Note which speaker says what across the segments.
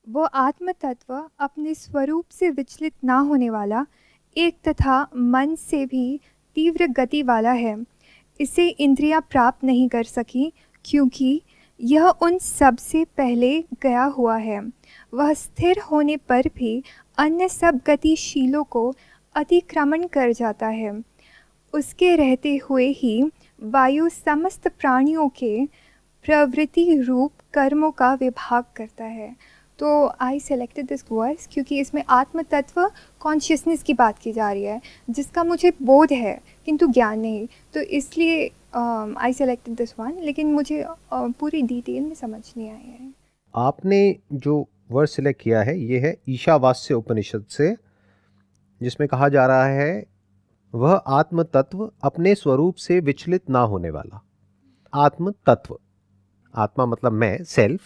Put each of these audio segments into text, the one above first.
Speaker 1: वो आत्म तत्व अपने स्वरूप से विचलित ना होने वाला, एक तथा मन से भी तीव्र गति वाला है। इसे इंद्रियां प्राप्त नहीं कर सकी, क्योंकि यह उन सब से पहले गया हुआ है। वह स्थिर होने पर भी अन्य सब गतिशीलों को अतिक्रमण कर जाता है। उसके रहते हुए ही वायु समस्त प्राणियों के प्रवृत्ति रूप कर्मों का विभाग करता है। तो आई सेलेक्टेड दिस वर्स क्योंकि इसमें आत्म तत्व कॉन्शियसनेस की बात की जा रही है, जिसका मुझे बोध है किंतु ज्ञान नहीं, तो इसलिए आई सेलेक्टेड दिस वन। लेकिन मुझे पूरी डिटेल में समझ नहीं आया है।
Speaker 2: आपने जो वर्ड सिलेक्ट किया है ये है ईशावास्य उपनिषद से, जिसमें कहा जा रहा है वह आत्म तत्व अपने स्वरूप से विचलित ना होने वाला। आत्म तत्व, आत्मा मतलब मैं, सेल्फ,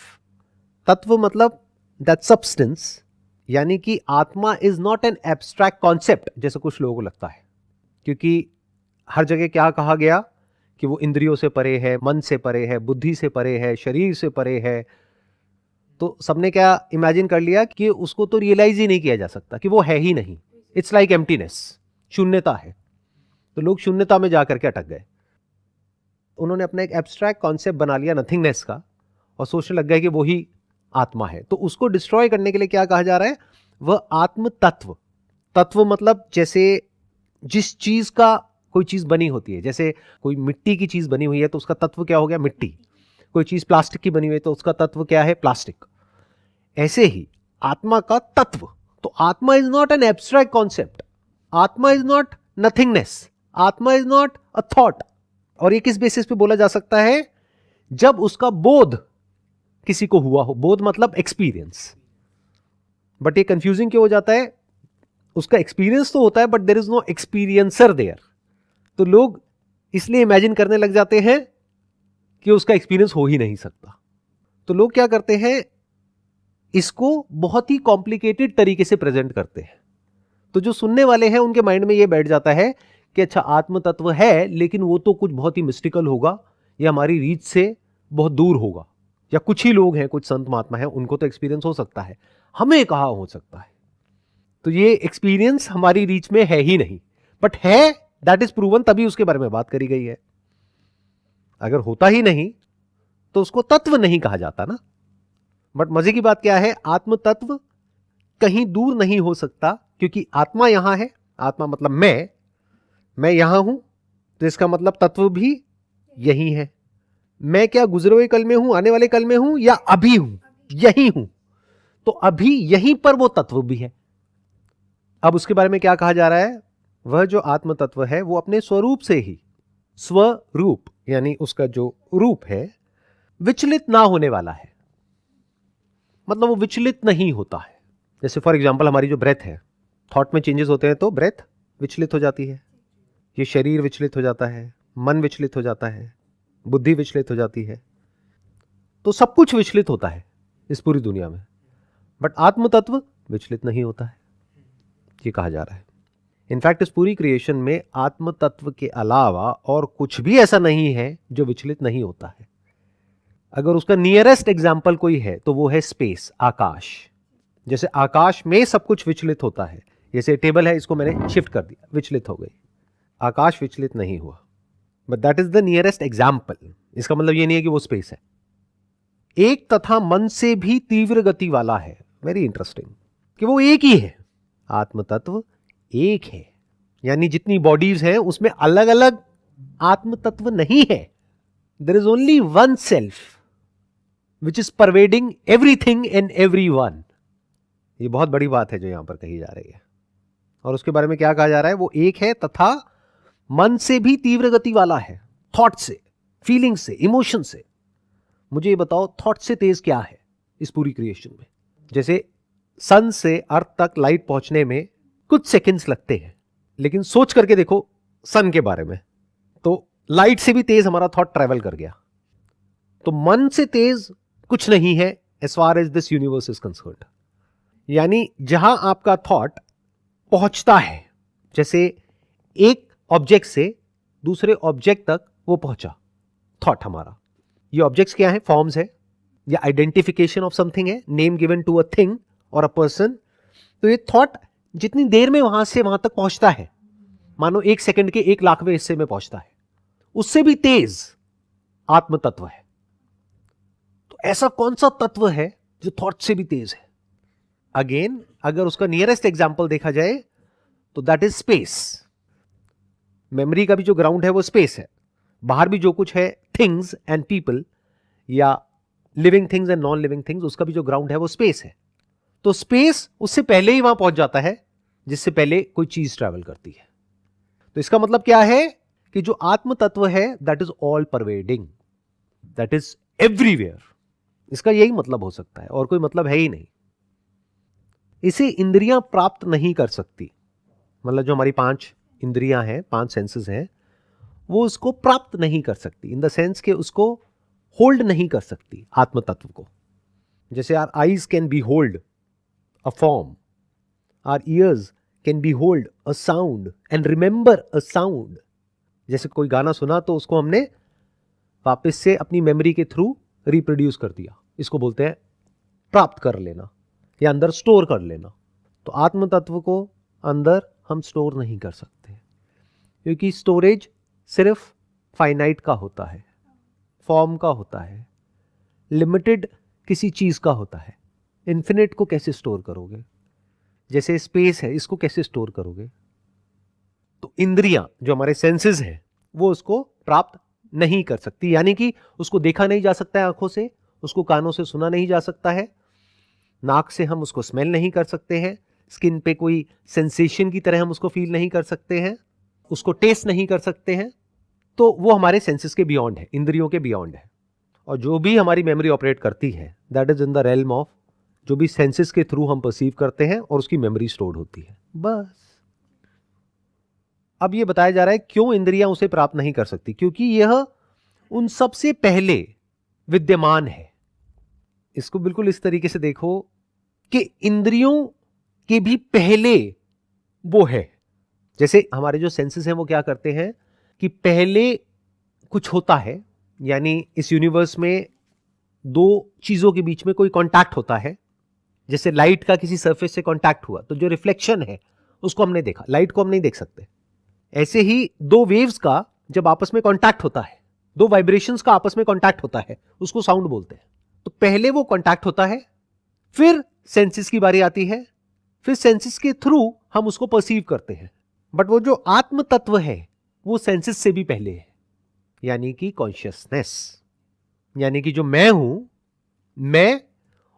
Speaker 2: तत्व मतलब दैट सब्सटेंस, यानी कि आत्मा is not an abstract concept जैसे कुछ लोगों को लगता है, क्योंकि हर जगह क्या कहा गया कि वो इंद्रियों से परे है, मन से परे है, बुद्धि से परे है, शरीर से परे है। तो सबने क्या इमेजिन कर लिया कि उसको तो रियलाइज ही नहीं किया जा सकता, कि वो है ही नहीं। इट्स लाइक एम्प्टीनेस, शून्यता है। तो लोग शून्यता में जाकर के अटक गए। उन्होंने अपना एक एब्स्ट्रैक्ट कॉन्सेप्ट बना लिया नथिंगनेस का, और सोचने लग गए कि वो ही आत्मा है। तो उसको डिस्ट्रॉय करने के लिए क्या कहा जा रहा है, वह आत्म तत्व। तत्व मतलब जैसे जिस चीज का कोई चीज बनी होती है, जैसे कोई मिट्टी की चीज बनी हुई है तो उसका तत्व क्या हो गया, मिट्टी। कोई चीज प्लास्टिक की बनी हुई है तो उसका तत्व क्या है, प्लास्टिक। ऐसे ही आत्मा का तत्व। तो आत्मा is not an abstract concept, आत्मा इज नॉट नथिंगनेस, आत्मा इज नॉट अ थॉट। और ये किस बेसिस पे बोला जा सकता है, जब उसका बोध किसी को हुआ हो। बोध मतलब एक्सपीरियंस। बट ये कंफ्यूजिंग क्यों हो जाता है, उसका एक्सपीरियंस तो होता है but there is no experiencer there. तो लोग इसलिए इमेजिन करने लग जाते हैं कि उसका एक्सपीरियंस हो ही नहीं सकता। तो लोग क्या करते हैं, इसको बहुत ही कॉम्प्लिकेटेड तरीके से प्रेजेंट करते हैं। तो जो सुनने वाले हैं उनके माइंड में यह बैठ जाता है कि अच्छा आत्म तत्व है, लेकिन वो तो कुछ बहुत ही मिस्टिकल होगा, या हमारी रीच से बहुत दूर होगा, या कुछ ही लोग हैं, कुछ संत महात्मा हैं, उनको तो एक्सपीरियंस हो सकता है, हमें कहां हो सकता है। तो ये एक्सपीरियंस हमारी रीच में है ही नहीं, बट है, दैट इज प्रूवन, तभी उसके बारे में बात करी गई है। अगर होता ही नहीं तो उसको तत्व नहीं कहा जाता ना। बट मजे की बात क्या है, आत्म तत्व कहीं दूर नहीं हो सकता, क्योंकि आत्मा यहां है। आत्मा मतलब मैं यहां हूं, तो इसका मतलब तत्व भी यही है। मैं क्या गुजरे हुए कल में हूं, आने वाले कल में हूं, या अभी हूं, यही हूं। तो अभी यहीं पर वो तत्व भी है। अब उसके बारे में क्या कहा जा रहा है, वह जो आत्म तत्व है वो अपने स्वरूप से ही, स्वरूप यानी उसका जो रूप है, विचलित ना होने वाला है। मतलब वो विचलित नहीं होता है। जैसे फॉर एग्जांपल हमारी जो ब्रेथ है, थॉट में चेंजेस होते हैं तो ब्रेथ विचलित हो जाती है, ये शरीर विचलित हो जाता है, मन विचलित हो जाता है, बुद्धि विचलित हो जाती है। तो सब कुछ विचलित होता है इस पूरी दुनिया में, बट आत्म तत्व विचलित नहीं होता है, ये कहा जा रहा है। इनफैक्ट इस पूरी क्रिएशन में आत्म तत्व के अलावा और कुछ भी ऐसा नहीं है जो विचलित नहीं होता है। अगर उसका नियरेस्ट एग्जाम्पल कोई है तो वो है स्पेस, आकाश। जैसे आकाश में सब कुछ विचलित होता है, जैसे टेबल है, इसको मैंने शिफ्ट कर दिया, विचलित हो गई, आकाश विचलित नहीं हुआ, but that is the nearest example. इसका मतलब ये नहीं है कि वो स्पेस है। एक तथा मन से भी तीव्र गति वाला है, वेरी इंटरेस्टिंग, कि वो एक ही है। आत्म तत्व एक है, यानी जितनी बॉडीज हैं उसमें अलग अलग आत्म तत्व नहीं है। There is only one self which is pervading everything and everyone. ये बहुत बड़ी बात है जो यहां पर कही जा रही है। और उसके बारे में क्या कहा जा रहा है, वो एक है तथा मन से भी तीव्र गति वाला है, थॉट से, फीलिंग से, इमोशन से। मुझे ये बताओ, थॉट से तेज क्या है इस पूरी क्रिएशन में। जैसे सन से अर्थ तक लाइट पहुंचने में कुछ सेकंड्स लगते हैं, लेकिन सोच करके देखो सन के बारे में, तो लाइट से भी तेज हमारा थॉट ट्रेवल कर गया। तो मन से तेज कुछ नहीं है as far as this universe is concerned. यानी जहां आपका थॉट पहुंचता है, जैसे एक ऑब्जेक्ट से दूसरे ऑब्जेक्ट तक वो पहुंचा थॉट हमारा। ये ऑब्जेक्ट्स क्या है, फॉर्म्स है, या आइडेंटिफिकेशन ऑफ समथिंग है, name given to a thing और अ पर्सन, तो ये थॉट जितनी देर में वहां से वहां तक पहुंचता है, मानो 1 सेकंड के 1,00,000वें हिस्से में पहुंचता है, उससे भी तेज आत्म तत्व है। तो ऐसा कौन सा तत्व है जो थॉट से भी तेज है? अगेन अगर उसका नियरेस्ट एग्जाम्पल देखा जाए तो दैट इज स्पेस। मेमोरी का भी जो ग्राउंड है वो स्पेस है, बाहर भी जो कुछ है थिंग्स एंड पीपल या living things and non living things, उसका भी जो ग्राउंड है वो स्पेस है। तो स्पेस उससे पहले ही वहां पहुंच जाता है जिससे पहले कोई चीज ट्रैवल करती है। तो इसका मतलब क्या है कि जो आत्म तत्व है that is all pervading, that is everywhere. इसका यही मतलब हो सकता है और कोई मतलब है ही नहीं। इसे इंद्रियां प्राप्त नहीं कर सकती, मतलब जो हमारी 5 इंद्रियां हैं, 5 सेंसेस हैं, वो उसको प्राप्त नहीं कर सकती इन द सेंस के उसको होल्ड नहीं कर सकती आत्म तत्व को। जैसे our eyes can be hold a form, our ears can be hold a sound and remember a sound. जैसे कोई गाना सुना तो उसको हमने वापस से अपनी मेमोरी के थ्रू रिप्रोड्यूस कर दिया, इसको बोलते हैं प्राप्त कर लेना या अंदर स्टोर कर लेना। तो आत्म तत्व को अंदर हम स्टोर नहीं कर सकते क्योंकि स्टोरेज सिर्फ फाइनाइट का होता है, फॉर्म का होता है, लिमिटेड किसी चीज का होता है। इन्फिनिट को कैसे स्टोर करोगे? जैसे स्पेस है, इसको कैसे स्टोर करोगे? तो इंद्रियां जो हमारे सेंसेस हैं वो उसको प्राप्त नहीं कर सकती, यानी कि उसको देखा नहीं जा सकता है आंखों से, उसको कानों से सुना नहीं जा सकता है, नाक से हम उसको स्मेल नहीं कर सकते हैं, स्किन पे कोई सेंसेशन की तरह हम उसको फील नहीं कर सकते हैं, उसको टेस्ट नहीं कर सकते हैं। तो वो हमारे सेंसेस के बियॉन्ड है, इंद्रियों के बियॉन्ड है। और जो भी हमारी मेमोरी ऑपरेट करती है that is in the realm of जो भी सेंसेस के थ्रू हम परसीव करते हैं और उसकी मेमोरी स्टोर्ड होती है, बस। अब ये बताया जा रहा है क्यों इंद्रियां उसे प्राप्त नहीं कर सकती, क्योंकि यह उन सबसे पहले विद्यमान है। इसको बिल्कुल इस तरीके से देखो कि इंद्रियों के भी पहले वो है। जैसे हमारे जो सेंसेस हैं वो क्या करते हैं कि पहले कुछ होता है, यानी इस यूनिवर्स में 2 चीजों के बीच में कोई कांटेक्ट होता है। जैसे लाइट का किसी सरफेस से कांटेक्ट हुआ तो जो रिफ्लेक्शन है उसको हमने देखा, लाइट को हम नहीं देख सकते। ऐसे ही 2 वेव्स का जब आपस में कांटेक्ट होता है, 2 वाइब्रेशंस का आपस में कांटेक्ट होता है, उसको साउंड बोलते हैं। तो पहले वो कांटेक्ट होता है, फिर सेंसेस की बारी आती है, फिर सेंसेस के थ्रू हम उसको परसीव करते हैं। बट वो जो आत्म तत्व है वो सेंसेस से भी पहले है, यानी कि कॉन्शियसनेस, यानी कि जो मैं हूं, मैं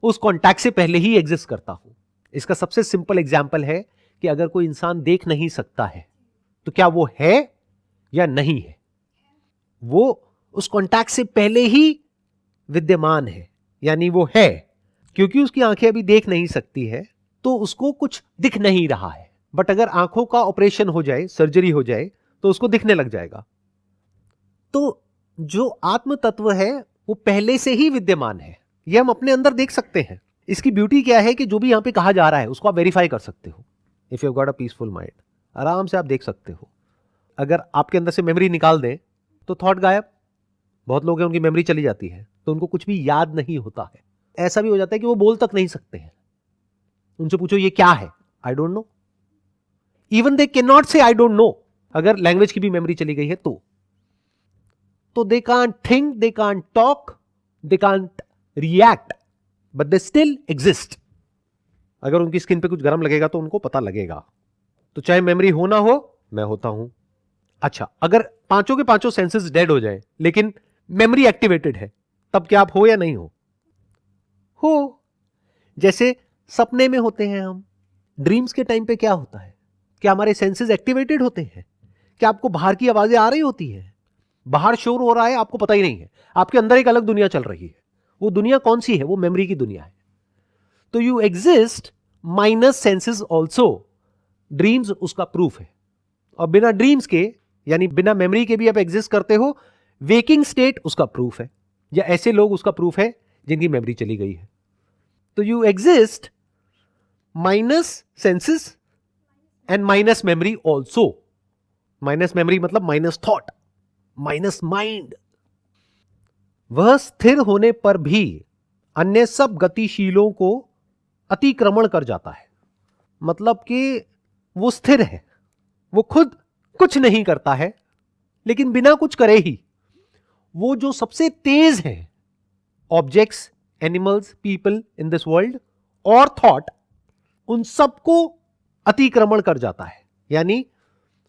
Speaker 2: उस कांटेक्ट से पहले ही एग्जिस्ट करता हूं। इसका सबसे सिंपल एग्जांपल है कि अगर कोई इंसान देख नहीं सकता है तो क्या वो है या नहीं है? वो उस कांटेक्ट से पहले ही विद्यमान है, यानी वो है। क्योंकि उसकी आंखें अभी देख नहीं सकती है तो उसको कुछ दिख नहीं रहा है, बट अगर आंखों का ऑपरेशन हो जाए, सर्जरी हो जाए, तो उसको दिखने लग जाएगा। तो जो आत्म तत्व है वो पहले से ही विद्यमान है, ये हम अपने अंदर देख सकते हैं। इसकी ब्यूटी क्या है कि जो भी यहां पे कहा जा रहा है उसको आप वेरीफाई कर सकते हो। If you got a peaceful mind, आराम से आप देख सकते हो। अगर आपके अंदर से मेमोरी निकाल दें तो थॉट गायब। बहुत लोग हैं उनकी मेमोरी चली जाती है तो उनको कुछ भी याद नहीं होता है। ऐसा भी हो जाता है कि वो बोल तक नहीं सकते हैं। उनसे पूछो ये क्या है, I don't know. Even they can not से आई डोंट नो। अगर लैंग्वेज की भी मेमोरी चली गई है तो they can't think, they can't talk, they can't react, but they still exist. अगर उनकी स्किन पे कुछ गर्म लगेगा तो उनको पता लगेगा। तो चाहे मेमोरी हो ना हो, मैं होता हूं। अच्छा, अगर 5 के 5 सेंसेस डेड हो जाए लेकिन मेमोरी एक्टिवेटेड है, तब क्या आप हो या नहीं हो? जैसे सपने में होते हैं हम, ड्रीम्स के टाइम पे क्या होता है? क्या हमारे सेंसेस एक्टिवेटेड होते हैं? क्या आपको बाहर की आवाजें आ रही होती हैं? बाहर शोर हो रहा है, आपको पता ही नहीं है। आपके अंदर एक अलग दुनिया चल रही है। वो दुनिया कौन सी है? वो मेमोरी की दुनिया है। तो you exist minus senses also. Dreams उसका प्रूफ है। और बिना ड्रीम्स के, यानी बिना मेमोरी के भी आप एग्जिस्ट करते हो। वेकिंग स्टेट उसका प्रूफ है, या ऐसे लोग उसका प्रूफ है जिनकी मेमोरी चली गई है। तो you exist minus senses and minus memory also. Minus memory मतलब माइनस थॉट, माइनस माइंड। वह स्थिर होने पर भी अन्य सब गतिशीलों को अतिक्रमण कर जाता है। मतलब कि वो स्थिर है, वो खुद कुछ नहीं करता है, लेकिन बिना कुछ करे ही वो जो सबसे तेज है, objects, animals, people in this world और थॉट, उन सबको अतिक्रमण कर जाता है। यानी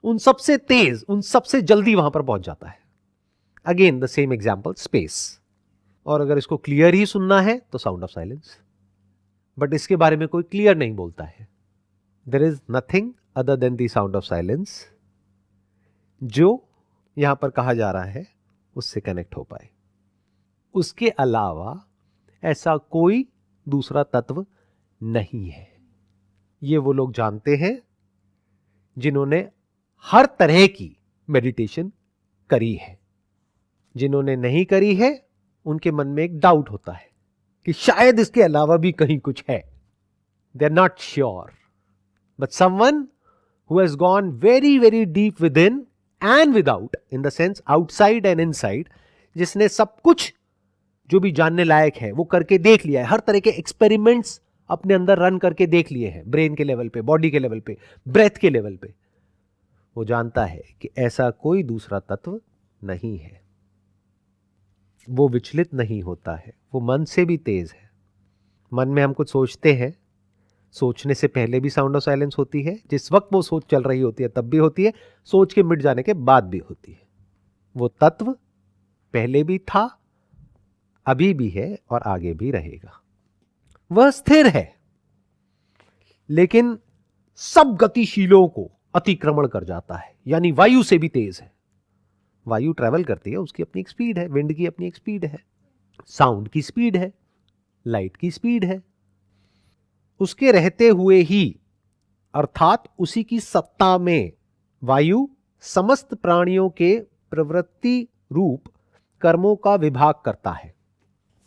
Speaker 2: उन सबसे तेज, उन सबसे जल्दी वहां पर पहुंच जाता है। Again the same example, space. और अगर इसको क्लियर ही सुनना है तो साउंड ऑफ साइलेंस। बट इसके बारे में कोई क्लियर नहीं बोलता है। There is nothing other than the sound of silence जो यहां पर कहा जा रहा है उससे कनेक्ट हो पाए। उसके अलावा ऐसा कोई दूसरा तत्व नहीं है। ये वो लोग जानते हैं जिन्होंने हर तरह की मेडिटेशन करी है। जिन्होंने नहीं करी है उनके मन में एक डाउट होता है कि शायद इसके अलावा भी कहीं कुछ है। They are not sure. But someone who has gone very very deep within and without, in the sense outside and inside, जिसने सब कुछ जो भी जानने लायक है वो करके देख लिया है, हर तरह के एक्सपेरिमेंट्स अपने अंदर रन करके देख लिए हैं, ब्रेन के लेवल पे, बॉडी के लेवल पे, ब्रेथ के लेवल पे, वो जानता है कि ऐसा कोई दूसरा तत्व नहीं है। वो विचलित नहीं होता है, वो मन से भी तेज है। मन में हम कुछ सोचते हैं, सोचने से पहले भी साउंड ऑफ साइलेंस होती है, जिस वक्त वो सोच चल रही होती है तब भी होती है, सोच के मिट जाने के बाद भी होती है। वो तत्व पहले भी था, अभी भी है और आगे भी रहेगा। वह स्थिर है लेकिन सब गतिशीलों को अतिक्रमण कर जाता है, यानी वायु से भी तेज है। वायु ट्रैवल करती है, उसकी अपनी एक स्पीड है, विंड की अपनी एक स्पीड है, साउंड की स्पीड है, लाइट की स्पीड है। उसके रहते हुए ही, अर्थात उसी की सत्ता में, वायु समस्त प्राणियों के प्रवृत्ति रूप कर्मों का विभाग करता है।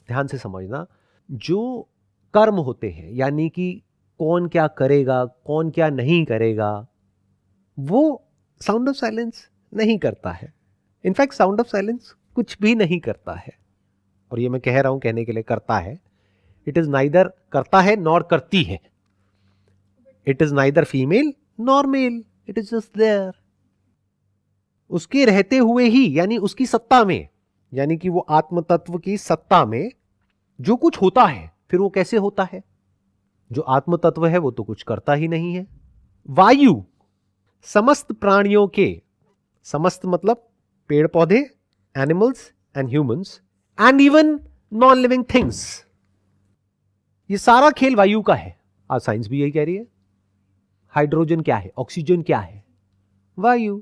Speaker 2: ध्यान से समझना, जो कर्म होते हैं, यानी कि कौन क्या करेगा, कौन क्या नहीं करेगा, वो साउंड ऑफ साइलेंस नहीं करता है। इनफैक्ट साउंड ऑफ साइलेंस कुछ भी नहीं करता है। और ये मैं कह रहा हूं कहने के लिए करता है। इट इज नाइदर करता है नॉर करती है। It is neither female nor male, it is just there. उसके रहते हुए ही, यानी उसकी सत्ता में, यानी कि वो आत्म तत्व की सत्ता में जो कुछ होता है, फिर वो कैसे होता है? जो आत्म तत्व है वो तो कुछ करता ही नहीं है। वायु समस्त प्राणियों के, समस्त मतलब पेड़ पौधे, animals and humans and even non living things, ये सारा खेल वायु का है। आज साइंस भी यही कह रही है। हाइड्रोजन क्या है, ऑक्सीजन क्या है? वायु,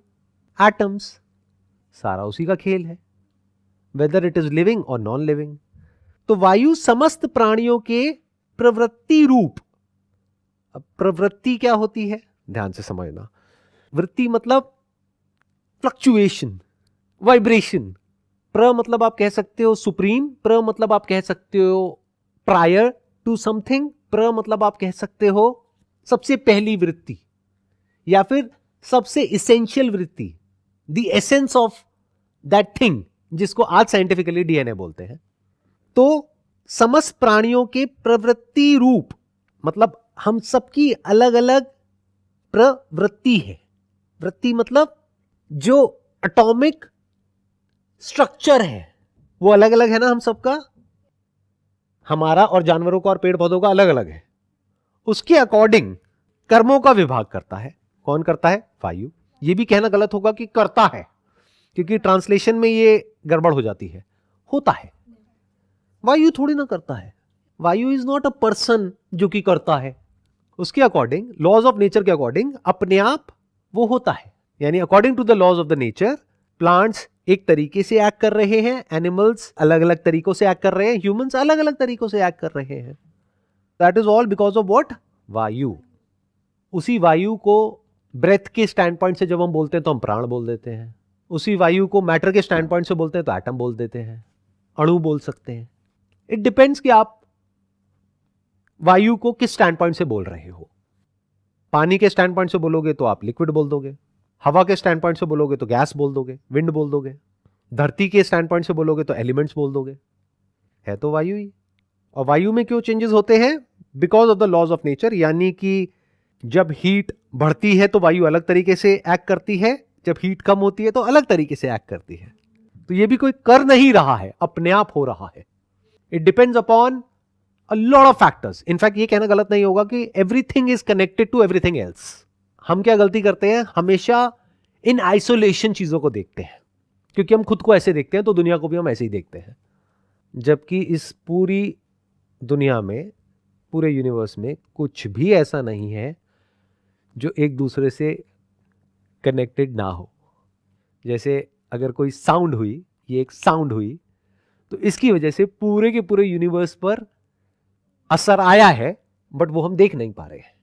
Speaker 2: एटम्स, सारा उसी का खेल है, वेदर इट इज लिविंग और नॉन लिविंग। तो वायु समस्त प्राणियों के प्रवृत्ति रूप। अब प्रवृत्ति क्या होती है, ध्यान से समझना। वृत्ति मतलब फ्लक्चुएशन, वाइब्रेशन। प्र मतलब आप कह सकते हो सुप्रीम, प्र मतलब आप कह सकते हो प्रायर टू समथिंग, प्र मतलब आप कह सकते हो सबसे पहली वृत्ति या फिर सबसे इसेंशियल वृत्ति, the essence of that thing, जिसको आज साइंटिफिकली डीएनए बोलते हैं। तो समस्त प्राणियों के प्रवृत्ति रूप मतलब हम सबकी अलग अलग प्रवृत्ति है। वृत्ति मतलब जो एटॉमिक स्ट्रक्चर है वो अलग अलग है ना हम सबका। हमारा और जानवरों का और पेड़ पौधों का अलग अलग है। उसके अकॉर्डिंग कर्मों का विभाग करता है। कौन करता है? वायु। ये भी कहना गलत होगा कि करता है, क्योंकि ट्रांसलेशन में ये गड़बड़ हो जाती है। होता है। वायु थोड़ी ना करता है। वायु इज नॉट अ पर्सन जो कि करता है। उसके अकॉर्डिंग, लॉज ऑफ नेचर के अकॉर्डिंग अपने आप वो होता है। यानी according to the laws of the nature, plants एक तरीके से एक्ट कर रहे हैं, एनिमल्स अलग अलग तरीकों से एक्ट कर रहे हैं, ह्यूमंस अलग अलग तरीकों से एक्ट कर रहे हैं। That is all because of what? वायु। उसी वायु को ब्रेथ के स्टैंड पॉइंट से जब हम बोलते हैं तो हम प्राण बोल देते हैं। उसी वायु को मैटर के स्टैंड पॉइंट से बोलते हैं तो एटम बोल देते हैं, अणु बोल सकते हैं। इट डिपेंड्स कि आप वायु को किस स्टैंड पॉइंट से बोल रहे हो। पानी के स्टैंड पॉइंट से बोलोगे तो आप लिक्विड बोल दोगे, हवा के स्टैंड पॉइंट से बोलोगे तो गैस बोल दोगे, विंड बोल दोगे, धरती के स्टैंड पॉइंट से बोलोगे तो एलिमेंट्स बोल दोगे। है तो वायु ही। और वायु में क्यों चेंजेस होते हैं? Because of the laws of nature, यानी कि जब हीट बढ़ती है तो वायु अलग तरीके से एक्ट करती है, जब हीट कम होती है तो अलग तरीके से एक्ट करती है। तो ये भी कोई कर नहीं रहा है, अपने आप हो रहा है। It depends upon a lot of factors. In fact ये कहना गलत नहीं होगा कि everything is connected to everything else. हम क्या गलती करते हैं, हमेशा इन आइसोलेशन चीजों को देखते हैं, क्योंकि हम खुद को ऐसे देखते हैं तो दुनिया को भी हम ऐसे ही देखते हैं। जबकि इस पूरी दुनिया में, पूरे यूनिवर्स में कुछ भी ऐसा नहीं है जो एक दूसरे से कनेक्टेड ना हो। जैसे अगर कोई साउंड हुई, ये एक साउंड हुई, तो इसकी वजह से पूरे के पूरे यूनिवर्स पर असर आया है, बट वो हम देख नहीं पा रहे हैं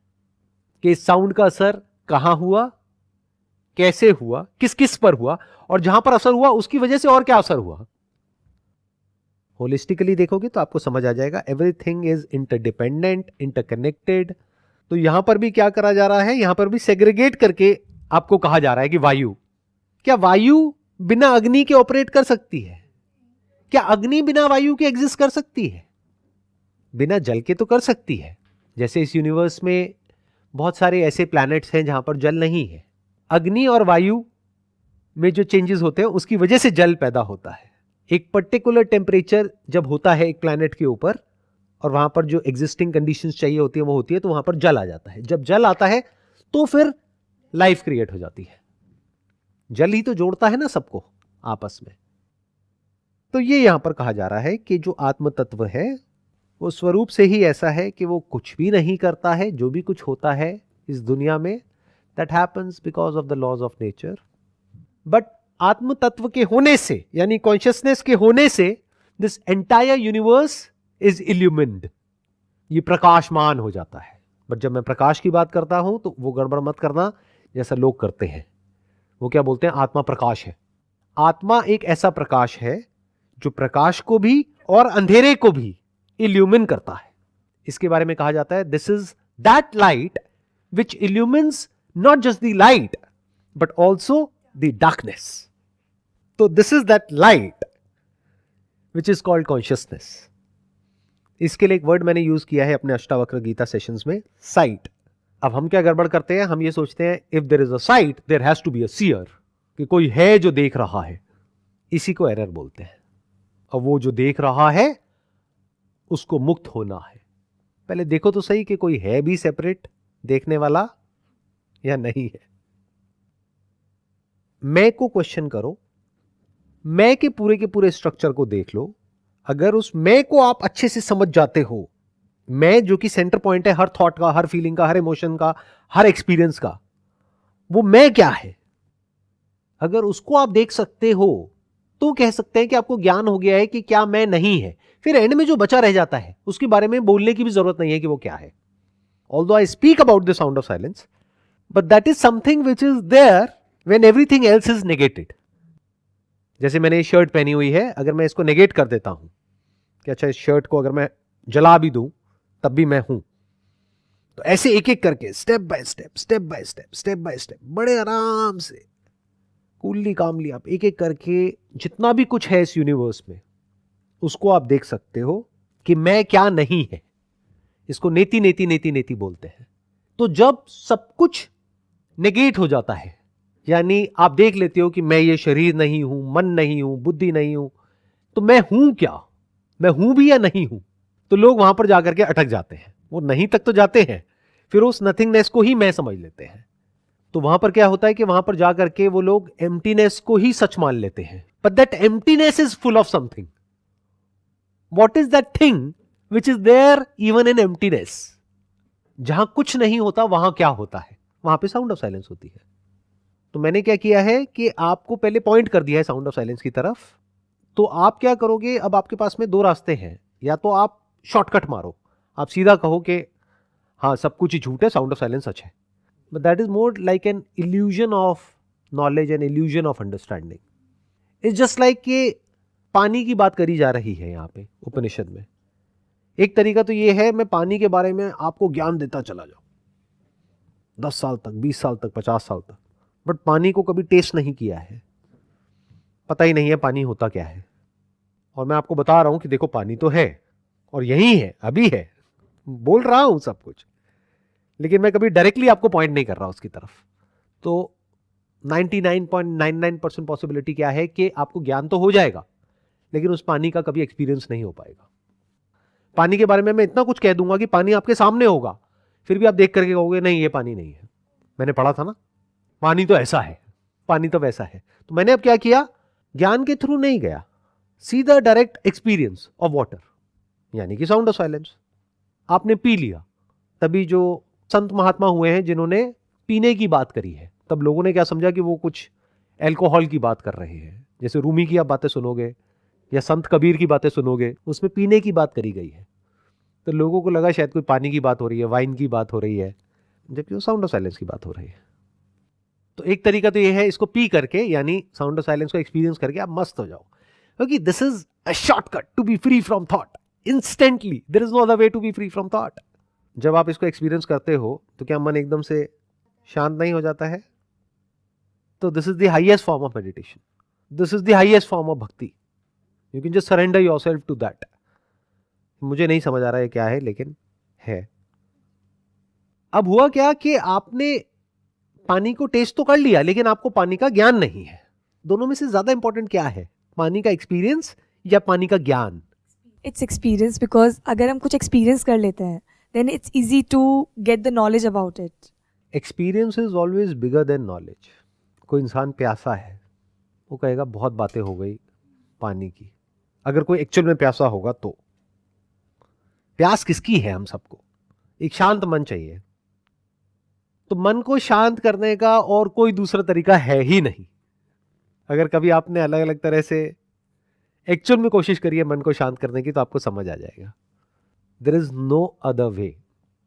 Speaker 2: कि इस साउंड का असर कहां हुआ, कैसे हुआ, किस किस पर हुआ, और जहां पर असर हुआ उसकी वजह से और क्या असर हुआ। होलिस्टिकली देखोगे तो आपको समझ आ जाएगा, एवरीथिंग इज इंटरडिपेंडेंट, इंटरकनेक्टेड। तो यहां पर भी क्या करा जा रहा है, यहां पर भी सेग्रीगेट करके आपको कहा जा रहा है कि वायु, क्या वायु बिना अग्नि के ऑपरेट कर सकती है? क्या अग्नि बिना वायु के एग्जिस्ट कर सकती है? बिना जल के तो कर सकती है। जैसे इस यूनिवर्स में बहुत सारे ऐसे प्लैनेट्स हैं जहां पर जल नहीं है। अग्नि और वायु में जो चेंजेस होते हैं उसकी वजह से जल पैदा होता है। एक पर्टिकुलर टेम्परेचर जब होता है एक प्लैनेट के ऊपर, और वहां पर जो एग्जिस्टिंग कंडीशंस चाहिए होती है वो होती है, तो वहां पर जल आ जाता है। जब जल आता है तो फिर लाइफ क्रिएट हो जाती है। जल ही तो जोड़ता है ना सबको आपस में। तो ये यहां पर कहा जा रहा है कि जो आत्म तत्व है वो स्वरूप से ही ऐसा है कि वो कुछ भी नहीं करता है। जो भी कुछ होता है इस दुनिया में, that happens because of the laws of nature. But आत्म तत्व के होने से, यानी कॉन्शियसनेस के होने से, दिस एंटायर यूनिवर्स इज इल्यूमिन्ड, ये प्रकाशमान हो जाता है। बट जब मैं प्रकाश की बात करता हूं तो वो गड़बड़ मत करना जैसा लोग करते हैं। वो क्या बोलते हैं, आत्मा प्रकाश है। आत्मा एक ऐसा प्रकाश है जो प्रकाश को भी और अंधेरे को भी इल्यूमिन करता है। इसके बारे में कहा जाता है, this is that light which illuminates not just the light but also the darkness. तो this is that light which is called consciousness. इसके लिए एक वर्ड मैंने यूज किया है अपने अष्टावक्र गीता सेशंस में, साइट। अब हम क्या गड़बड़ करते हैं, हम ये सोचते हैं if there is a sight there has to be a seer, कि कोई है जो देख रहा है। इसी को एरर बोलते हैं। और वो जो देख रहा है उसको मुक्त होना है। पहले देखो तो सही कि कोई है भी सेपरेट देखने वाला या नहीं है। मैं को क्वेश्चन करो, मैं के पूरे स्ट्रक्चर को देख लो। अगर उस मैं को आप अच्छे से समझ जाते हो, मैं जो कि सेंटर पॉइंट है हर थॉट का, हर फीलिंग का, हर इमोशन का, हर एक्सपीरियंस का, वो मैं क्या है, अगर उसको आप देख सकते हो तो कह सकते हैं कि आपको ज्ञान हो गया है कि क्या मैं नहीं है। फिर एंड में जो बचा रह जाता है उसके बारे में बोलने की भी जरूरत नहीं है कि वो क्या है। Although I speak about the sound of silence, but that is something which is there when everything else is negated. जैसे मैंने ये शर्ट पहनी हुई है, अगर मैं इसको नेगेट कर देता हूं कि अच्छा इस शर्ट को अगर मैं जला भी दूं तब भी मैं हूं, तो ऐसे एक एक करके step by step, step by step, step by step, बड़े आराम से, कूलली कामली आप एक एक करके जितना भी कुछ है इस यूनिवर्स में उसको आप देख सकते हो कि मैं क्या नहीं है। इसको नेति नेति नेति नेति बोलते हैं। तो जब सब कुछ नेगेट हो जाता है, यानी आप देख लेते हो कि मैं ये शरीर नहीं हूं, मन नहीं हूं, बुद्धि नहीं हूं, तो मैं हूं क्या, मैं हूं भी या नहीं हूं, तो लोग वहां पर जाकर के अटक जाते हैं। वो नहीं तक तो जाते हैं, फिर उस नथिंगनेस को ही मैं समझ लेते हैं। तो वहां पर क्या होता है कि वहां पर जाकर के वो लोग एम्प्टीनेस को ही सच मान लेते हैं। But that emptiness is full of something. What is that thing which is there even in emptiness? जहां कुछ नहीं होता वहां क्या होता है? वहां पे साउंड ऑफ साइलेंस होती है। तो मैंने क्या किया है कि आपको पहले पॉइंट कर दिया है साउंड ऑफ साइलेंस की तरफ। तो आप क्या करोगे, अब आपके पास में दो रास्ते हैं। या तो आप शॉर्टकट मारो, आप सीधा कहो कि हाँ सब कुछ ही झूठ है, साउंड ऑफ साइलेंस सच है। But that is more like an illusion of knowledge and illusion of understanding. It's just like कि पानी की बात करी जा रही है यहाँ पे उपनिषद में। एक तरीका तो ये है, मैं पानी के बारे में आपको ज्ञान देता चला जाऊं 10 साल तक, 20 साल तक, 50 साल तक, बट पानी को कभी टेस्ट नहीं किया है, पता ही नहीं है पानी होता क्या है। और मैं आपको बता रहा हूं कि देखो पानी तो है, और यही है, अभी है, बोल रहा हूं सब कुछ, लेकिन मैं कभी डायरेक्टली आपको पॉइंट नहीं कर रहा उसकी तरफ। तो 99.99% पॉसिबिलिटी क्या है कि आपको ज्ञान तो हो जाएगा, लेकिन उस पानी का कभी एक्सपीरियंस नहीं हो पाएगा। पानी के बारे में मैं इतना कुछ कह दूंगा कि पानी आपके सामने होगा, फिर भी आप देख करके कहोगे नहीं ये पानी नहीं है, मैंने पढ़ा था ना, पानी तो ऐसा है, पानी तो वैसा है। तो मैंने अब क्या किया, ज्ञान के थ्रू नहीं गया, सीधा डायरेक्ट एक्सपीरियंस ऑफ वाटर, यानी कि साउंड ऑफ साइलेंस। आपने पी लिया, तभी जो संत महात्मा हुए हैं जिन्होंने पीने की बात करी है, तब लोगों ने क्या समझा कि वो कुछ एल्कोहल की बात कर रहे हैं। जैसे रूमी की आप बातें सुनोगे या संत कबीर की बातें सुनोगे, उसमें पीने की बात करी गई है, तो लोगों को लगा शायद कोई पानी की बात हो रही है, वाइन की बात हो रही है, जबकि वो साउंड ऑफ साइलेंस की बात हो रही है। तो एक तरीका तो ये है, इसको पी करके यानी साउंड ऑफ साइलेंस को एक्सपीरियंस करके आप मस्त हो जाओ, क्योंकि this is a shortcut to be free from thought instantly. There is no other way to be free from thought. जब आप इसको एक्सपीरियंस करते हो तो क्या मन एकदम से शांत नहीं हो जाता है? तो this is the highest form of meditation, this is the highest form of bhakti. You can just surrender yourself to that. मुझे नहीं समझ आ रहा है क्या है, लेकिन है। अब हुआ क्या कि आपने पानी को टेस्ट तो कर लिया, लेकिन आपको पानी का ज्ञान नहीं है। दोनों में से ज्यादा इंपॉर्टेंट क्या है, पानी का एक्सपीरियंस या पानी का ज्ञान?
Speaker 3: इट्स एक्सपीरियंस, बिकॉज अगर हम कुछ एक्सपीरियंस कर लेते हैं then it's easy to get the knowledge about it.
Speaker 2: Experience is always bigger than knowledge. कोई इंसान प्यासा है, वो कहेगा बहुत बातें हो गई पानी की। अगर कोई एक्चुअल में प्यासा होगा तो प्यास किसकी है? हम सबको एक शांत मन चाहिए। तो मन को शांत करने का और कोई दूसरा तरीका है ही नहीं। अगर कभी आपने अलग अलग तरह से एक्चुअल में कोशिश करी है मन को शांत करने की, तो आपको समझ आ जाएगा there is no other way.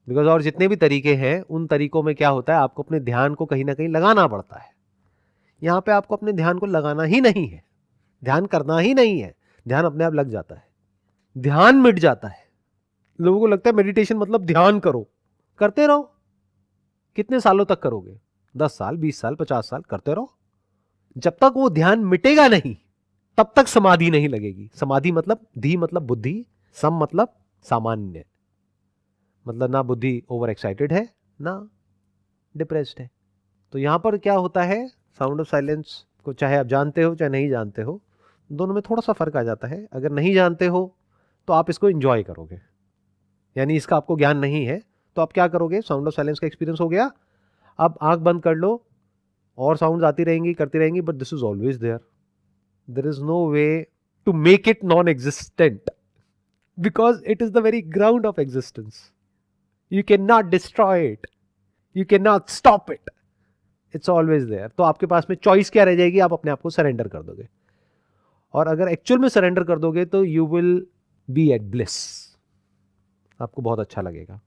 Speaker 2: Because और जितने भी तरीके हैं, उन तरीकों में क्या होता है, आपको अपने ध्यान को कहीं ना कहीं लगाना पड़ता है। यहां पे आपको अपने ध्यान को लगाना ही नहीं है, ध्यान करना ही नहीं है, ध्यान अपने आप लग जाता है, ध्यान मिट जाता है। लोगों को लगता है मेडिटेशन मतलब ध्यान करो, करते रहो। कितने सालों तक करोगे? 10 साल, 20 साल, 50 साल करते रहो। जब तक वो ध्यान मिटेगा नहीं, तब तक समाधि नहीं लगेगी। समाधि मतलब धी मतलब बुद्धि, सम मतलब सामान्य, मतलब ना बुद्धि ओवर एक्साइटेड है ना डिप्रेस्ड है। तो यहां पर क्या होता है, साउंड ऑफ साइलेंस को चाहे आप जानते हो चाहे नहीं जानते हो, दोनों में थोड़ा सा फर्क आ जाता है। अगर नहीं जानते हो तो आप इसको एंजॉय करोगे, यानी इसका आपको ज्ञान नहीं है, तो आप क्या करोगे, साउंड ऑफ साइलेंस का एक्सपीरियंस हो गया, अब आंख बंद कर लो और साउंड आती रहेंगी, करती रहेंगी, but this is always there. There is no way to make it non existent, because it is the very ground of existence. You can not destroy it, you can not stop it, it's always there. तो आपके पास में choice क्या रह जाएगी, आप अपने आप को सरेंडर कर दोगे। और अगर एक्चुअल में सरेंडर कर दोगे तो you will be at bliss, आपको बहुत अच्छा लगेगा।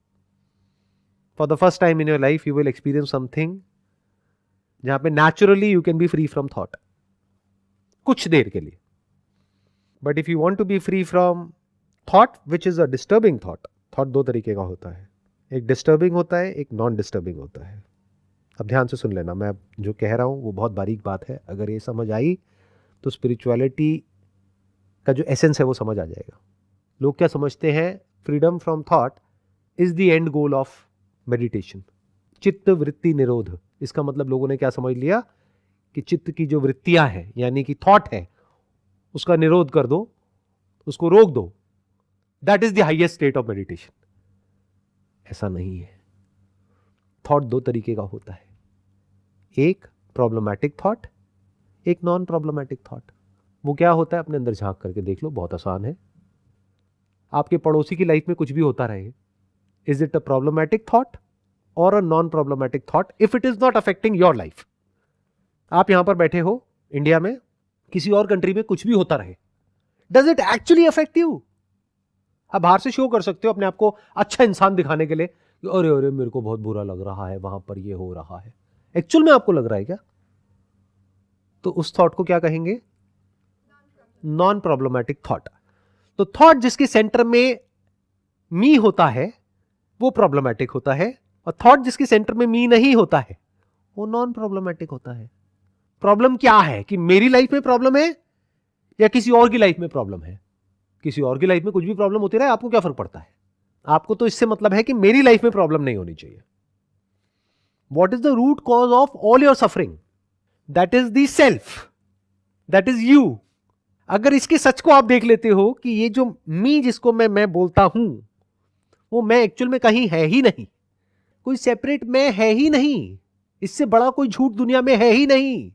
Speaker 2: For the first time in your life you will experience something जहां पे naturally you can be free from thought, कुछ देर के लिए। But if you want to be free from thought which is a disturbing thought, thought दो तरीके का होता है, एक डिस्टर्बिंग होता है, एक नॉन डिस्टर्बिंग होता है। अब ध्यान से सुन लेना, मैं जो कह रहा हूं वो बहुत बारीक बात है। अगर ये समझ आई तो स्पिरिचुअलिटी का जो एसेंस है वो समझ आ जाएगा। लोग क्या समझते हैं, freedom from thought is the end goal of meditation, चित्त वृत्ति निरोध। इसका मतलब लोगों ने क्या समझ लिया कि चित्त की जो वृत्तियां हैं यानी कि थॉट है, उसका निरोध कर दो, उसको रोक दो, that is the highest state of meditation. ऐसा नहीं है। थॉट दो तरीके का होता है, एक प्रॉब्लमैटिक थॉट, एक नॉन प्रॉब्लमैटिक थॉट। वो क्या होता है, अपने अंदर झांक करके देख लो, बहुत आसान है। आपके पड़ोसी की लाइफ में कुछ भी होता रहे, is it a problematic thought और a non problematic thought if it is not affecting your life? आप यहां पर बैठे हो इंडिया में, किसी और कंट्री में कुछ भी होता रहे, does it actually affect you? आप बाहर से शो कर सकते हो अपने आप को अच्छा इंसान दिखाने के लिए, अरे अरे मेरे को बहुत बुरा लग रहा है, वहां पर ये हो रहा है। एक्चुअल में आपको लग रहा है क्या? तो उस थॉट को क्या कहेंगे, नॉन प्रॉब्लमैटिक थॉट। तो थॉट जिसके सेंटर में मी होता है वो प्रॉब्लमैटिक होता है, और थॉट जिसके सेंटर में मी नहीं होता है वो नॉन प्रॉब्लमैटिक होता है। प्रॉब्लम क्या है, कि मेरी लाइफ में प्रॉब्लम है या किसी और की लाइफ में प्रॉब्लम है? किसी और की लाइफ में कुछ भी प्रॉब्लम होती रहे, आपको क्या फर्क पड़ता है? आपको तो इससे मतलब है कि मेरी लाइफ में प्रॉब्लम नहीं होनी चाहिए। What is the root cause of all your suffering? That is the self, that is you. अगर इसके सच को आप देख लेते हो कि ये जो मी जिसको मैं बोलता हूं, वो मैं एक्चुअल में कहीं है ही नहीं, कोई सेपरेट मैं है ही नहीं, इससे बड़ा कोई झूठ दुनिया में है ही नहीं,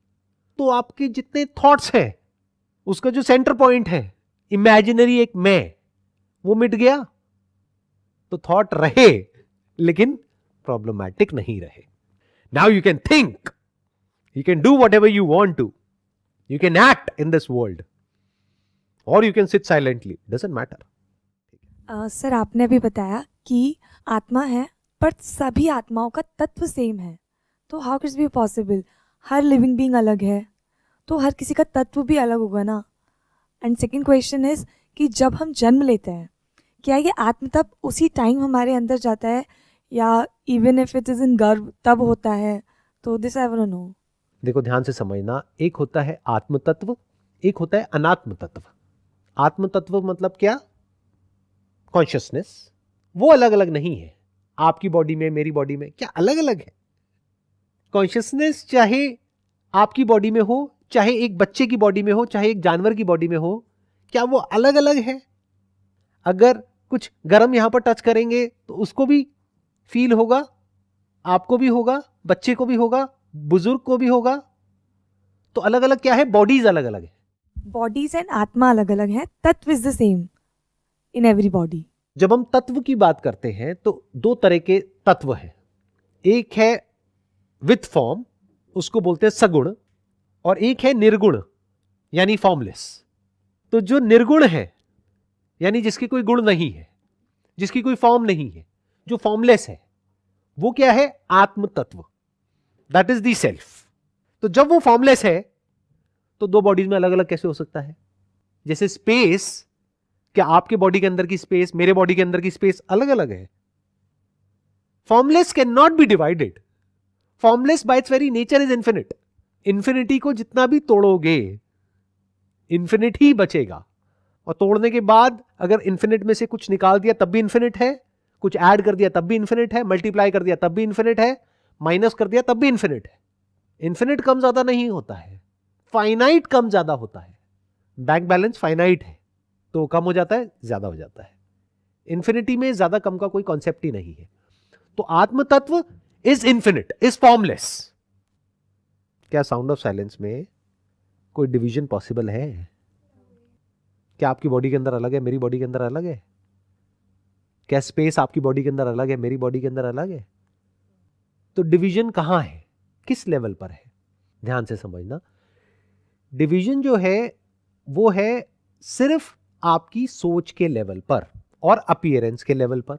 Speaker 2: तो आपके जितने थॉट्स हैं उसका जो सेंटर पॉइंट है इमेजिनरी एक मैं, वो मिट गया। तो थॉट रहे लेकिन प्रॉब्लमैटिक नहीं रहे। Now you can think, you can do whatever you want to, you can act in this world, और you can sit silently, doesn't matter.
Speaker 3: Sir, आपने भी बताया कि आत्मा है पर सभी आत्माओं का तत्व सेम है, तो how can it be possible? Her living being अलग है, तो हर किसी का तत्व भी अलग होगा ना। एंड सेकंड क्वेश्चन इज कि जब हम जन्म लेते हैं, क्या ये आत्म तत्व उसी टाइम हमारे अंदर जाता है, या even if it is in गर्भ तब होता है? तो this I want to know.
Speaker 2: देखो, ध्यान से समझना, एक होता है आत्म तत्व, एक होता है अनात्म तत्व। आत्म तत्व मतलब क्या? कॉन्शियसनेस। वो अलग अलग नहीं है। आपकी बॉडी में, मेरी बॉडी में क्या अलग अलग है? कॉन्शियसनेस चाहे आपकी बॉडी में हो, चाहे एक बच्चे की बॉडी में हो, चाहे एक जानवर की बॉडी में हो, क्या वो अलग अलग है? अगर कुछ गर्म यहां पर टच करेंगे तो उसको भी फील होगा, आपको भी होगा, बच्चे को भी होगा, बुजुर्ग को भी होगा। तो अलग अलग क्या है? बॉडीज अलग अलग है।
Speaker 3: बॉडीज एंड आत्मा अलग अलग है, तत्व is the same in every body.
Speaker 2: जब हम तत्व की बात करते हैं तो दो तरह के तत्व हैं। एक है विथ फॉर्म, उसको बोलते हैं सगुण, और एक है निर्गुण यानी फॉर्मलेस। तो जो निर्गुण है यानी जिसकी कोई गुण नहीं है, जिसकी कोई फॉर्म नहीं है, जो फॉर्मलेस है, वो क्या है? आत्म तत्व, दैट इज द सेल्फ। तो जब वो फॉर्मलेस है तो दो बॉडीज में अलग अलग कैसे हो सकता है? जैसे स्पेस, क्या आपके बॉडी के अंदर की स्पेस, मेरे बॉडी के अंदर की स्पेस अलग अलग है? Formless can not be divided. Formless bye it's very nature is infinite. Infinity को जितना भी तोड़ोगे, इंफिनिट ही बचेगा। और तोड़ने के बाद अगर इंफिनिट में से कुछ निकाल दिया तब भी इंफिनिट है, कुछ ऐड कर दिया तब भी इंफिनिट है, मल्टीप्लाई कर दिया तब भी इंफिनिट है, माइनस कर दिया तब भी इंफिनिट है। इंफिनिट कम ज्यादा नहीं होता है, फाइनाइट कम ज्यादा होता है। बैंक बैलेंस फाइनाइट है तो कम हो जाता है, ज्यादा हो जाता है। इंफिनिटी में ज्यादा कम का कोई कॉन्सेप्ट ही नहीं है। तो आत्म तत्व इज इंफिनिट, इज फॉर्मलेस। क्या साउंड ऑफ साइलेंस में कोई डिवीजन पॉसिबल है? क्या आपकी बॉडी के अंदर अलग है, मेरी बॉडी के अंदर अलग है? क्या स्पेस आपकी बॉडी के अंदर अलग है, मेरी बॉडी के अंदर अलग है? तो डिवीजन कहां है, किस लेवल पर है? ध्यान से समझना, डिवीजन जो है वो है सिर्फ आपकी सोच के लेवल पर और अपीयरेंस के लेवल पर।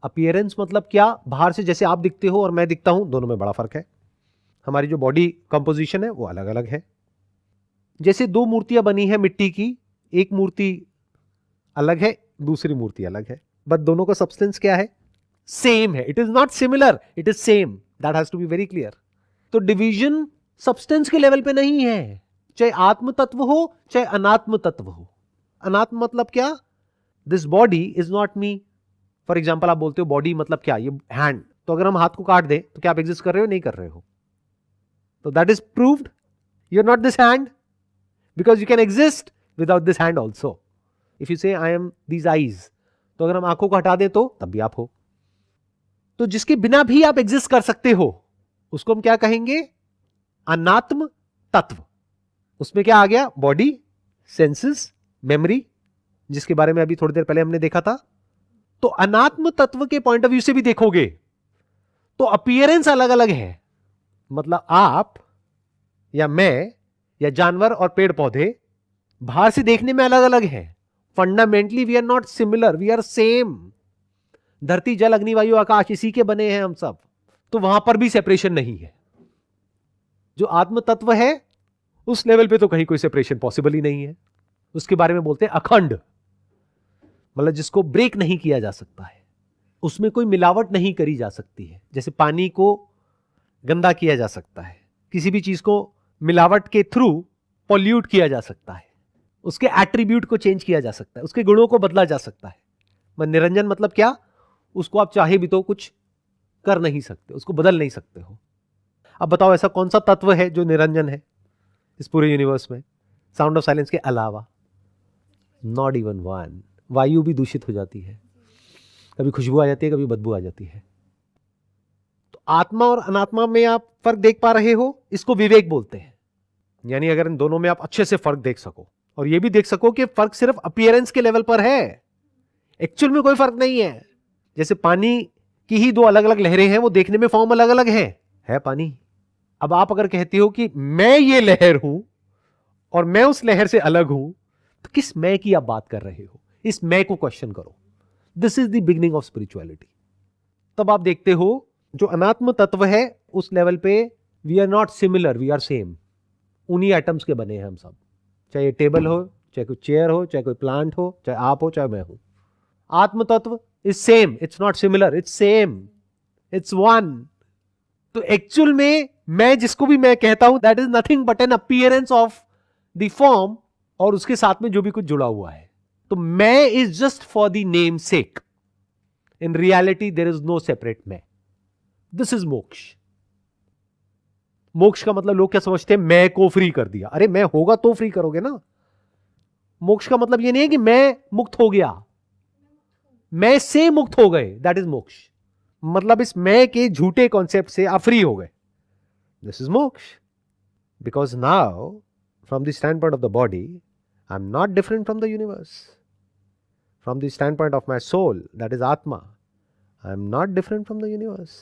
Speaker 2: अपीयरेंस मतलब क्या? बाहर से जैसे आप दिखते हो और मैं दिखता हूं, दोनों में बड़ा फर्क है। हमारी जो बॉडी कंपोजिशन है वो अलग अलग है। जैसे दो मूर्तियां बनी है मिट्टी की, एक मूर्ति अलग है, दूसरी मूर्ति अलग है, बट दोनों का सब्सटेंस क्या है? सेम है। It is not similar, it is same. That has to be very clear. तो डिवीजन सब्सटेंस के लेवल पे नहीं है, चाहे आत्म तत्व हो चाहे अनात्म तत्व हो। अनात्म मतलब क्या? This body is not me. For example, आप बोलते हो बॉडी मतलब क्या? ये हैंड, तो अगर हम हाथ को काट दें तो क्या आप एग्जिस्ट कर रहे हो? नहीं कर रहे हो। तो that is proved you are not this hand, because you can exist without this hand also. If you say I M these eyes, तो अगर हम आंखों को हटा दें तो तब भी आप हो। तो जिसके बिना भी आप एग्जिस्ट कर सकते हो उसको हम क्या कहेंगे? अनात्म तत्व। उसमें क्या आ गया? बॉडी, सेंसेस, मेमोरी, जिसके बारे में अभी थोड़ी देर पहले हमने देखा था। तो अनात्म तत्व के पॉइंट ऑफ व्यू से भी देखोगे तो अपीयरेंस अलग अलग है। मतलब आप या मैं या जानवर और पेड़ पौधे बाहर से देखने में अलग अलग हैं, fundamentally we are not similar, we are same. धरती, जल, अग्नि, वायु, आकाश, इसी के बने हैं हम सब। तो वहां पर भी सेपरेशन नहीं है। जो आत्म तत्व है उस लेवल पे तो कहीं कोई सेपरेशन पॉसिबल ही नहीं है। उसके बारे में बोलते हैं अखंड, मतलब जिसको ब्रेक नहीं किया जा सकता है, उसमें कोई मिलावट नहीं करी जा सकती है। जैसे पानी को गंदा किया जा सकता है, किसी भी चीज को मिलावट के थ्रू पॉल्यूट किया जा सकता है, उसके एट्रीब्यूट को चेंज किया जा सकता है, उसके गुणों को बदला जा सकता है। निरंजन मतलब क्या? उसको आप चाहे भी तो कुछ कर नहीं सकते, उसको बदल नहीं सकते हो। अब बताओ ऐसा कौन सा तत्व है जो निरंजन है इस पूरे यूनिवर्स में, साउंड ऑफ साइलेंस के अलावा? Not even one. वायु भी दूषित हो जाती है, कभी खुशबू आ जाती है, कभी बदबू आ जाती है। तो आत्मा और अनात्मा में आप फर्क देख पा रहे हो, इसको विवेक बोलते हैं। यानी अगर इन दोनों में आप अच्छे से फर्क देख सको और ये भी देख सको कि फर्क सिर्फ अपीयरेंस के लेवल पर है, एक्चुअल में कोई फर्क नहीं है। जैसे पानी की ही दो अलग अलग लहरें हैं, वो देखने में फॉर्म अलग अलग है पानी। अब आप अगर कहते हो कि मैं ये लहर हूं और मैं उस लहर से अलग हूं, तो किस मैं की आप बात कर रहे हो? इस मैं को क्वेश्चन करो। This is the beginning of spirituality. तब आप देखते हो जो अनात्म तत्व है उस लेवल पे we are not similar, we are same. उन्हीं एटम्स के बने हैं हम सब, चाहे ये टेबल हो, चाहे कोई चेयर हो, चाहे कोई प्लांट हो, चाहे आप हो, चाहे मैं हूं। आत्म तत्व is same, it's not similar, it's same, it's one. तो एक्चुअल में मैं जिसको भी मैं कहता हूं, that is nothing but an appearance of the form, और उसके साथ में जो भी कुछ जुड़ा हुआ है। तो मैं is just for the name sake. In reality there is no separate मैं। This is moksha. मोक्ष का मतलब लोग क्या समझते हैं? मैं को फ्री कर दिया। अरे मैं होगा तो फ्री करोगे ना। मोक्ष का मतलब यह नहीं है कि मैं मुक्त हो गया, मैं से मुक्त हो गए, दैट इज मोक्ष। मतलब इस मैं के झूठे कॉन्सेप्ट से आप फ्री हो गए, this is moksha. Because now from the standpoint of the body I am not different from the universe. From the standpoint of my soul, that is atma, I am not different from the universe.